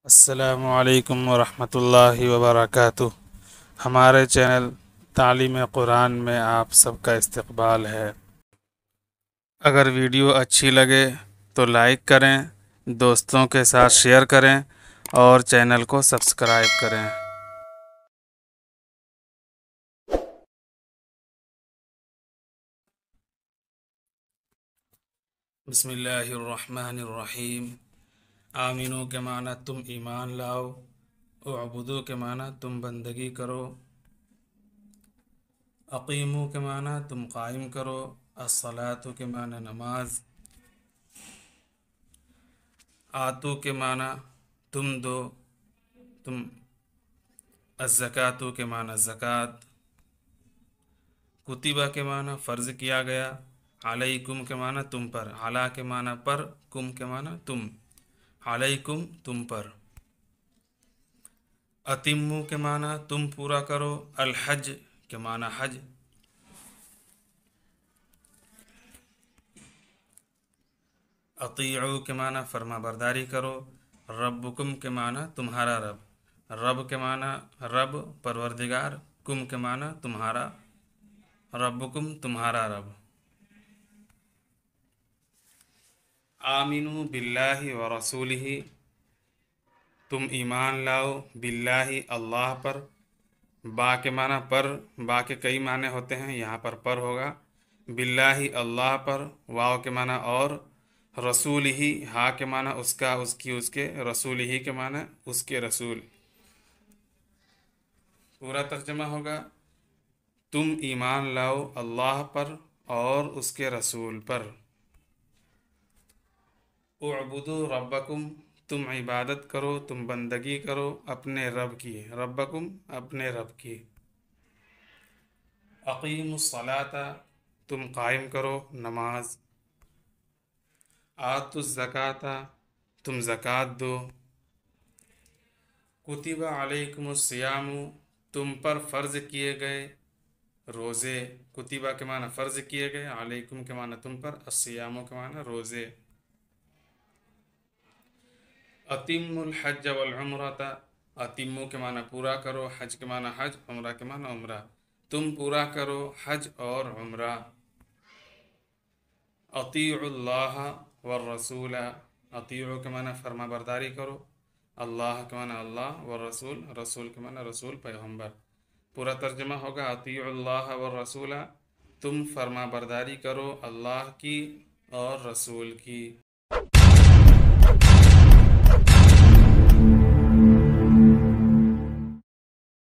السلام علیکم ورحمۃ اللہ وبرکاتہ۔ ہمارے چینل تعلیم قرآن میں آپ سب کا استقبال ہے۔ اگر ویڈیو اچھی لگے تو لائک کریں، دوستوں کے ساتھ شیئر کریں اور چینل کو سبسکرائب کریں۔ بسم اللہ الرحمن الرحیم۔ آمینو کے معنی تم ایمان لاؤ، اعبدو کے معنی تم بندگی کرو، اقیمو کے معنی تم قائم کرو، الصلاۃ کے معنی نماز، آتو کے معنی تم دو، تم الزکوٰۃ کے معنی زکوٰۃ، کتبہ کے معنی فرض کیا گیا، علیکم کے معنی تم پر، علی کے معنی پر، کم کے معنی تم، علیکم تم پر، اتمو کے معنی تم پورا کرو، الحج کے معنی حج، اطیعو کے معنی فرما برداری کرو، ربکم کے معنی تمہارا رب، رب کے معنی رب پروردگار، کم کے معنی تمہارا، ربکم تمہارا رب، آمنو باللہ ورسولہ تم ایمان لاؤ، باللہ اللہ پر، با کے معنی پر، با کے کئی معنی ہوتے ہیں، یہاں پر ہوگا، باللہ اللہ پر، واو کے معنی اور، رسول ہی، ہا کے معنی اس کا، اس کی، اس کے، رسول ہی کے معنی اس کے رسول، پورا ترجمہ ہوگا تم ایمان لاؤ اللہ پر اور اس کے رسول پر، اعبدو ربکم تم عبادت کرو، تم بندگی کرو اپنے رب کی، ربکم اپنے رب کی، اقیموا الصلاۃ تم قائم کرو نماز، آتوا الزکوٰۃ تم زکوٰۃ دو، کتب علیکم الصیام تم پر فرض کیے گئے روزے، کتبہ کے معنی فرض کیے گئے، علیکم کے معنی تم پر، الصیام کے معنی روزے، اتموا الحج والعمرۃ اتموا کے معنی پورا کرو، حج کے معنی حج، عمرہ کے معنی عمرہ، تم پورا کرو حج اور عمرہ، اطیعوا اللہ والرسول اطیعوا کے معنی فرما برداری کرو، اللہ کے معنی اللہ، والرسول رسول کے معنی رسول پیغمبر، پورا ترجمہ ہوگا اطیعوا اللہ والرسول تم فرما برداری کرو اللہ کی اور رسول کی،